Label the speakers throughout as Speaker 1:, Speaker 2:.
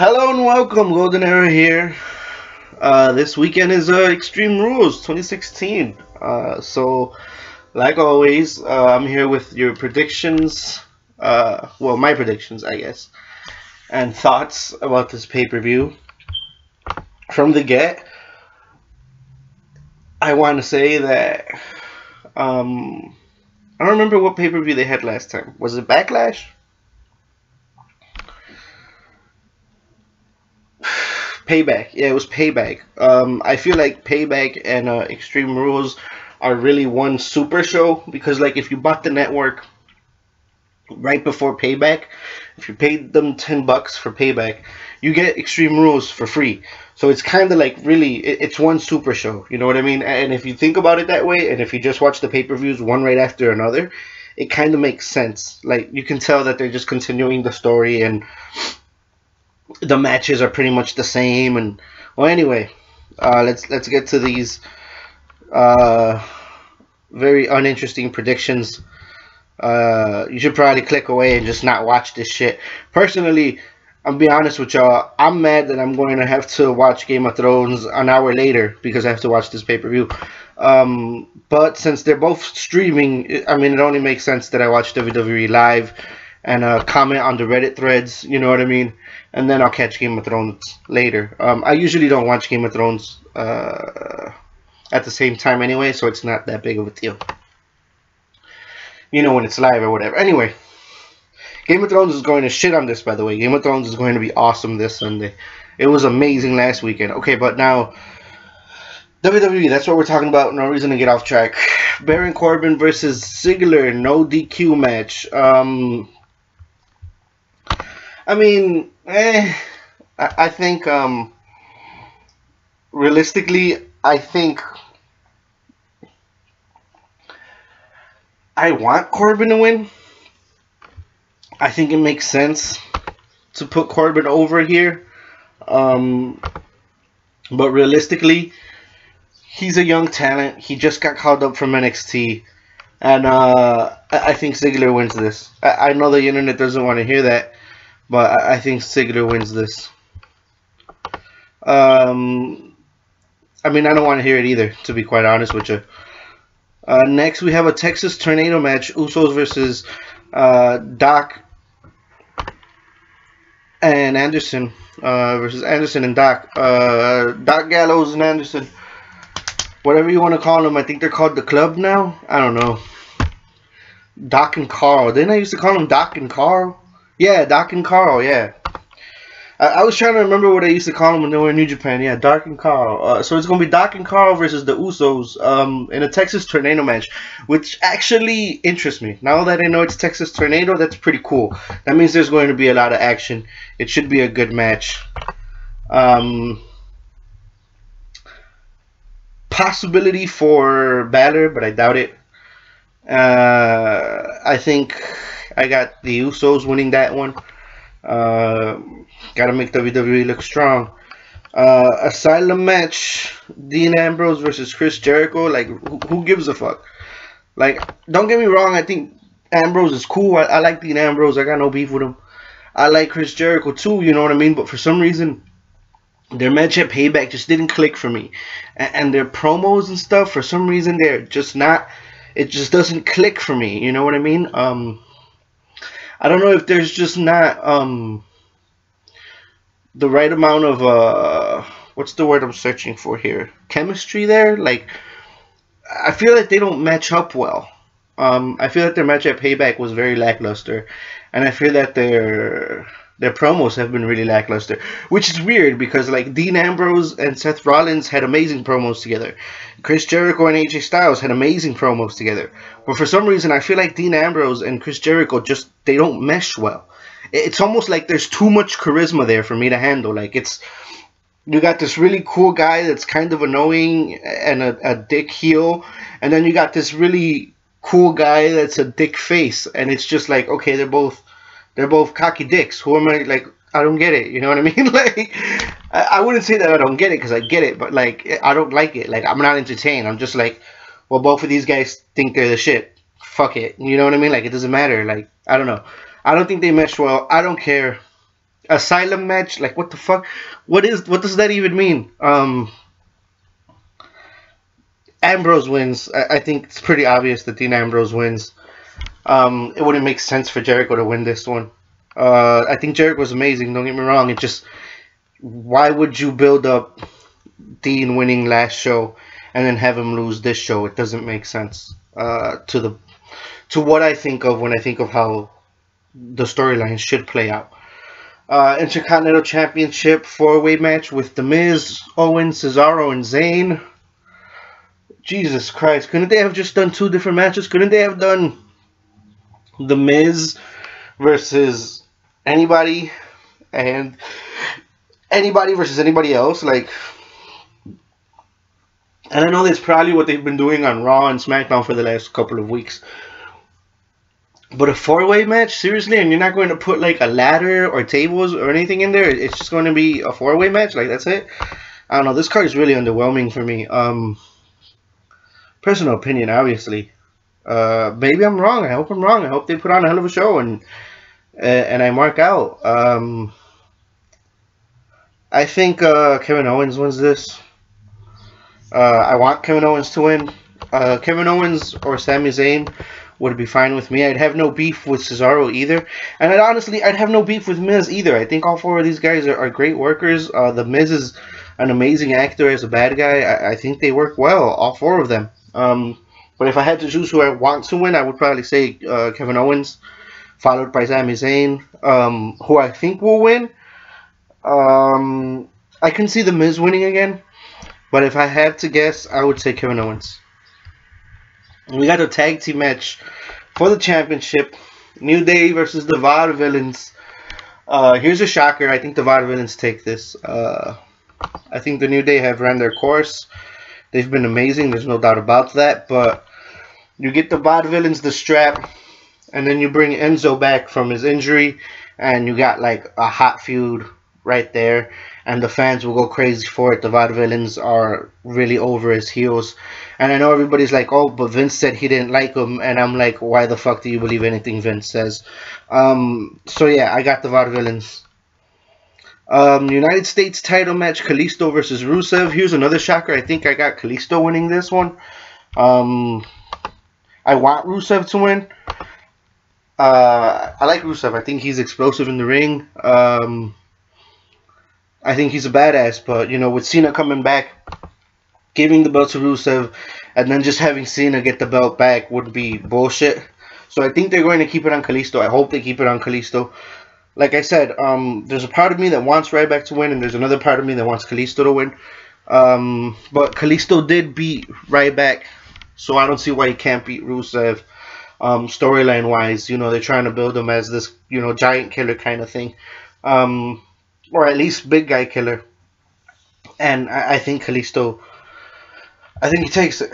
Speaker 1: Hello and welcome, Golden Era here. This weekend is Extreme Rules 2016. Like always, I'm here with your predictions. Well, my predictions, I guess, and thoughts about this pay-per-view. From the get, I want to say that I don't remember what pay-per-view they had last time. Was it Backlash? Payback. Yeah, it was Payback. I feel like Payback and Extreme Rules are really one super show because, like, if you bought the network right before Payback, if you paid them $10 for Payback, you get Extreme Rules for free. So it's kind of like really, it's one super show. You know what I mean? And if you think about it that way, and if you just watch the pay-per-views one right after another, it kind of makes sense. Like, you can tell that they're just continuing the story and the matches are pretty much the same. And well, anyway, let's get to these very uninteresting predictions. You should probably click away and just not watch this shit. Personally, I'll be honest with y'all, I'm mad that I'm going to have to watch Game of Thrones an hour later because I have to watch this pay-per-view. But since they're both streaming, I mean, it only makes sense that I watch WWE live and comment on the Reddit threads, you know what I mean? And then I'll catch Game of Thrones later. I usually don't watch Game of Thrones at the same time anyway, so it's not that big of a deal. You know, when it's live or whatever. Anyway, Game of Thrones is going to shit on this, by the way. Game of Thrones is going to be awesome this Sunday. It was amazing last weekend. Okay, but now, WWE, that's what we're talking about. No reason to get off track. Baron Corbin versus Ziggler, no DQ match. I mean, I think, realistically, I think I want Corbin to win. I think it makes sense to put Corbin over here. But realistically, he's a young talent. He just got called up from NXT. And I think Ziggler wins this. I know the internet doesn't want to hear that, but I think Ziggler wins this. I mean, I don't want to hear it either, to be quite honest with you. Next, we have a Texas Tornado match. Usos versus Doc and Anderson. Versus Anderson and Doc. Doc Gallows and Anderson. Whatever you want to call them. I think they're called the Club now. I don't know. Doc and Carl. Didn't I used to call them Doc and Carl? Yeah, Doc and Carl, yeah. I was trying to remember what I used to call them when they were in New Japan. Yeah, Doc and Carl. So it's going to be Doc and Carl versus the Usos in a Texas Tornado match, which actually interests me. Now that I know it's Texas Tornado, that's pretty cool. That means there's going to be a lot of action. It should be a good match. Possibility for Balor, but I doubt it. I think I got the Usos winning that one. Gotta make WWE look strong. Asylum match, Dean Ambrose versus Chris Jericho. Like, who gives a fuck? Like, don't get me wrong, I think Ambrose is cool. I like Dean Ambrose. I got no beef with him. I like Chris Jericho too, you know what I mean? But for some reason, their match at Payback just didn't click for me. And their promos and stuff, for some reason, they're just not... It just doesn't click for me, you know what I mean? I don't know if there's just not the right amount of what's the word I'm searching for here? Chemistry there. Like, I feel like they don't match up well. I feel like their match at Payback was very lackluster, and I feel that their promos have been really lackluster, which is weird because, like, Dean Ambrose and Seth Rollins had amazing promos together. Chris Jericho and AJ Styles had amazing promos together. But for some reason, I feel like Dean Ambrose and Chris Jericho just, they don't mesh well. It's almost like there's too much charisma there for me to handle. Like, you got this really cool guy that's kind of annoying and a dick heel, and then you got this really cool guy that's a dick face, and it's just like, okay, they're both cocky dicks. Who am I? Like, I don't get it. You know what I mean? Like, I wouldn't say that I don't get it because I get it, but like, I don't like it. Like, I'm not entertained. I'm just like, well, both of these guys think they're the shit. Fuck it. You know what I mean? Like, it doesn't matter. Like, I don't know. I don't think they mesh well. I don't care. Asylum match, like what the fuck? What does that even mean? Ambrose wins. I think it's pretty obvious that Dean Ambrose wins. It wouldn't make sense for Jericho to win this one. I think Jericho was amazing. Don't get me wrong. It just, why would you build up Dean winning last show and then have him lose this show? It doesn't make sense. To what I think of when I think of how the storyline should play out. Intercontinental Championship 4-way match with The Miz, Owens, Cesaro, and Zayn. Jesus Christ, couldn't they have just done 2 different matches? Couldn't they have done The Miz versus anybody and anybody versus anybody else? Like, and I know that's probably what they've been doing on Raw and SmackDown for the last couple of weeks. But a 4-way match, seriously, and you're not going to put like a ladder or tables or anything in there? It's just going to be a 4-way match? Like, that's it? I don't know. This card is really underwhelming for me. Personal opinion, obviously. Maybe I'm wrong. I hope I'm wrong. I hope they put on a hell of a show and I mark out. I think Kevin Owens wins this. I want Kevin Owens to win. Kevin Owens or Sami Zayn would be fine with me. I'd have no beef with Cesaro either. And I'd have no beef with Miz either. I think all 4 of these guys are great workers. The Miz is an amazing actor as a bad guy. I think they work well, all 4 of them. But if I had to choose who I want to win, I would probably say Kevin Owens, followed by Sami Zayn, who I think will win. I can see The Miz winning again. But if I had to guess, I would say Kevin Owens. We got a tag team match for the championship. New Day versus the Vaudevillains. Here's a shocker. I think the Vaudevillains take this. I think the New Day have ran their course. They've been amazing. There's no doubt about that. But you get the Vaudevillains the strap. And then you bring Enzo back from his injury. And you got like a hot feud right there. And the fans will go crazy for it. The Vaudevillains are really over as heels. And I know everybody's like, oh, but Vince said he didn't like them. And I'm like, why the fuck do you believe anything Vince says? So yeah, I got the Vaudevillains. United States title match, Kalisto versus Rusev. Here's another shocker. I think I got Kalisto winning this one. I want Rusev to win. I like Rusev. I think he's explosive in the ring. I think he's a badass, but, you know, with Cena coming back, giving the belt to Rusev, and then just having Cena get the belt back would be bullshit. So I think they're going to keep it on Kalisto. I hope they keep it on Kalisto. Like I said, there's a part of me that wants Ryback to win, and there's another part of me that wants Kalisto to win. But Kalisto did beat Ryback, so I don't see why he can't beat Rusev. Storyline-wise, you know, they're trying to build him as this, you know, giant killer kind of thing. Or at least big guy killer. And I think Kalisto, I think he takes it.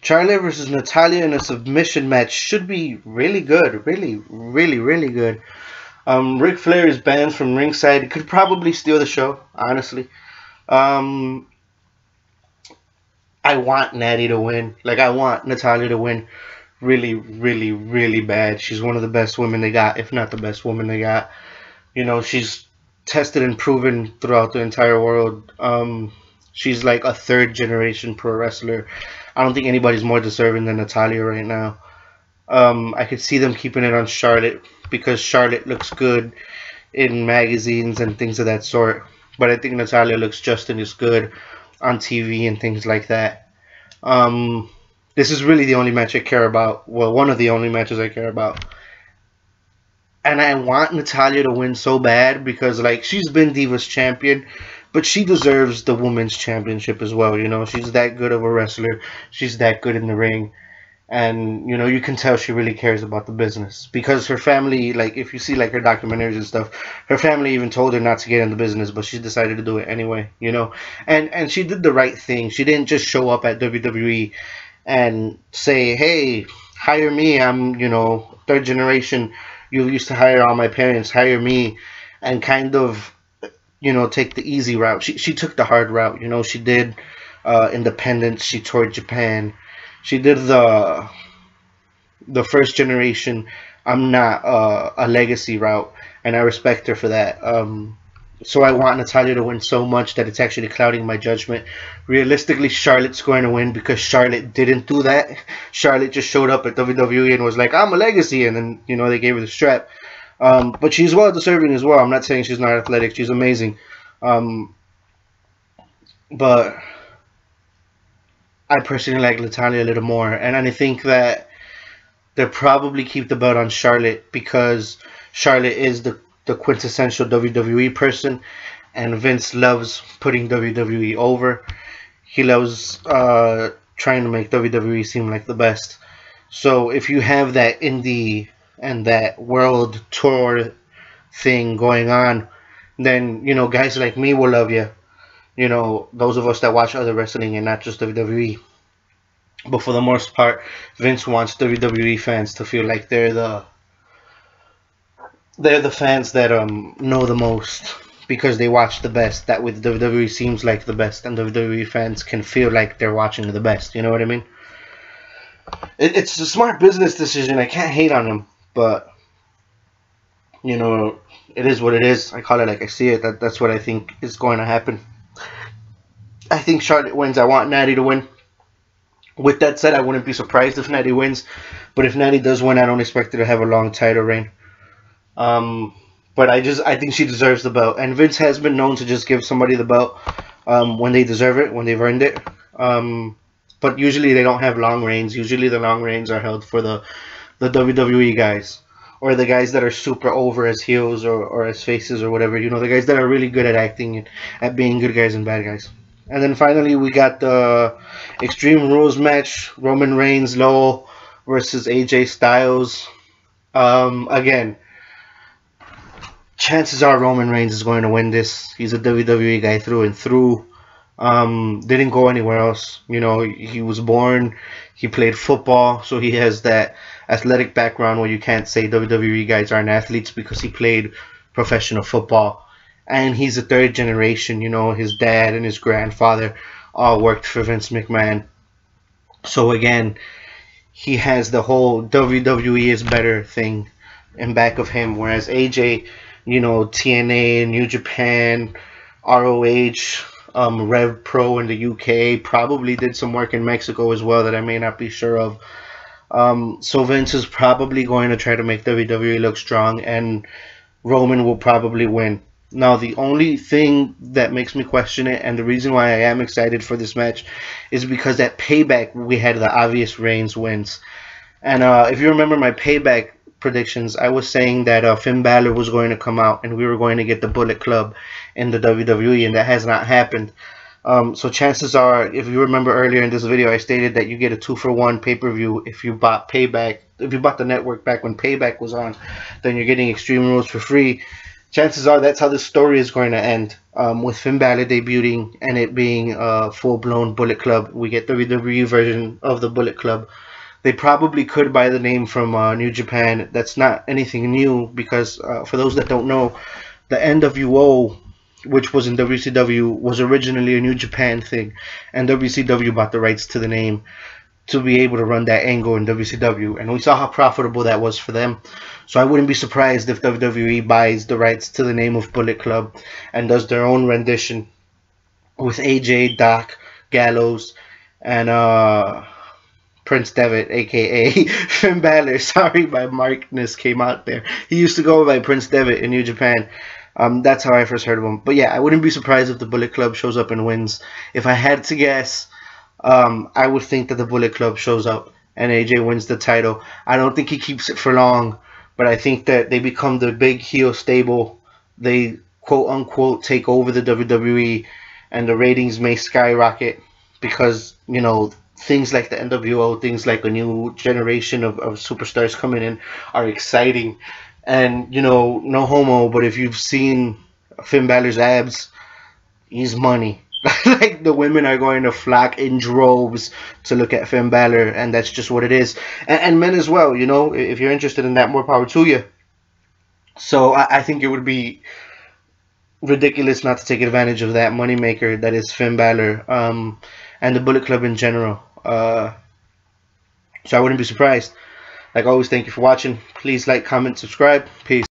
Speaker 1: Charlotte versus Natalya in a submission match should be really good. Really, really, really good. Ric Flair is banned from ringside. He could probably steal the show, honestly. I want Natty to win. Like, I want Natalya to win really, really, really bad. She's one of the best women they got, if not the best woman they got. You know, she's tested and proven throughout the entire world. She's like a 3rd generation pro wrestler. I don't think anybody's more deserving than Natalya right now. I could see them keeping it on Charlotte because Charlotte looks good in magazines and things of that sort. But I think Natalya looks just as good on TV and things like that. This is really the only match I care about. Well, one of the only matches I care about. And I want Natalya to win so bad because, like, she's been Divas champion, but she deserves the women's championship as well. You know, she's that good of a wrestler. She's that good in the ring. And, you know, you can tell she really cares about the business. Because her family, like, if you see, like, her documentaries and stuff, her family even told her not to get in the business, but she decided to do it anyway, you know. And she did the right thing. She didn't just show up at WWE and say, hey, hire me. I'm, you know, 3rd generation. You used to hire all my parents. Hire me. And kind of, you know, take the easy route. She took the hard route. You know, she did Independence. She toured Japan. She did the 1st generation I'm not a legacy route, and I respect her for that. So I want Natalya to win so much that it's actually clouding my judgment. Realistically, Charlotte's going to win because Charlotte didn't do that. Charlotte just showed up at WWE and was like, I'm a legacy, and then, you know, they gave her the strap. But she's well deserving as well. I'm not saying she's not athletic. She's amazing. But I personally like Natalya a little more, and I think that they'll probably keep the belt on Charlotte because Charlotte is the quintessential WWE person, and Vince loves putting WWE over. He loves trying to make WWE seem like the best. So if you have that indie and that world tour thing going on, then, you know, guys like me will love you. You know, those of us that watch other wrestling and not just WWE. But for the most part, Vince wants WWE fans to feel like they're the fans that know the most because they watch the best. That with WWE seems like the best, and WWE fans can feel like they're watching the best. You know what I mean? It's a smart business decision. I can't hate on them, but you know, it is what it is. I call it like I see it. That's what I think is going to happen. I think Charlotte wins. I want Natty to win. With that said, I wouldn't be surprised if Natty wins. But if Natty does win, I don't expect her to have a long title reign. But I think she deserves the belt. And Vince has been known to just give somebody the belt when they deserve it, when they've earned it. But usually they don't have long reigns. Usually the long reigns are held for the WWE guys. Or the guys that are super over as heels or as faces or whatever. You know, the guys that are really good at acting and at being good guys and bad guys. And then finally we got the Extreme Rules match. Roman Reigns, Lowell versus AJ Styles. Again, chances are Roman Reigns is going to win this. He's a WWE guy through and through. Didn't go anywhere else. You know, he was born, he played football, so he has that athletic background where you can't say WWE guys aren't athletes because he played professional football. And he's a third generation, you know, his dad and his grandfather all worked for Vince McMahon. So again, he has the whole WWE is better thing in back of him, whereas AJ, you know, TNA, New Japan, ROH, Rev Pro in the UK, probably did some work in Mexico as well that I may not be sure of. So Vince is probably going to try to make WWE look strong, and Roman will probably win. Now, the only thing that makes me question it, and the reason why I am excited for this match, is because at Payback, we had the obvious Reigns wins. And if you remember my Payback predictions, I was saying that Finn Balor was going to come out, and we were going to get the Bullet Club in the WWE, and that has not happened. So chances are, if you remember earlier in this video, I stated that you get a 2-for-1 pay-per-view if you bought Payback. If you bought the network back when Payback was on, then you're getting Extreme Rules for free. Chances are that's how this story is going to end, with Finn Balor debuting and it being a full-blown Bullet Club. We get WWE version of the Bullet Club. They probably could buy the name from New Japan. That's not anything new because for those that don't know, the NWO, which was in WCW, was originally a New Japan thing, and WCW bought the rights to the name to be able to run that angle in WCW, and we saw how profitable that was for them. So I wouldn't be surprised if WWE buys the rights to the name of Bullet Club and does their own rendition with AJ, Doc, Gallows, and Prince Devitt, aka Finn Balor. Sorry, my Markness came out there. He used to go by Prince Devitt in New Japan. That's how I first heard of him. But yeah, I wouldn't be surprised if the Bullet Club shows up and wins. If I had to guess, I would think that the Bullet Club shows up and AJ wins the title. I don't think he keeps it for long, but I think that they become the big heel stable. They quote unquote take over the WWE, and the ratings may skyrocket because, you know, things like the NWO, things like a new generation of superstars coming in are exciting. And, you know, no homo, but if you've seen Finn Balor's abs, he's money. Like, the women are going to flock in droves to look at Finn Balor, and that's just what it is. And men as well, you know, if you're interested in that, more power to you. So I think it would be ridiculous not to take advantage of that moneymaker that is Finn Balor, and the Bullet Club in general. So I wouldn't be surprised. Like always, thank you for watching. Please like, comment, subscribe. Peace.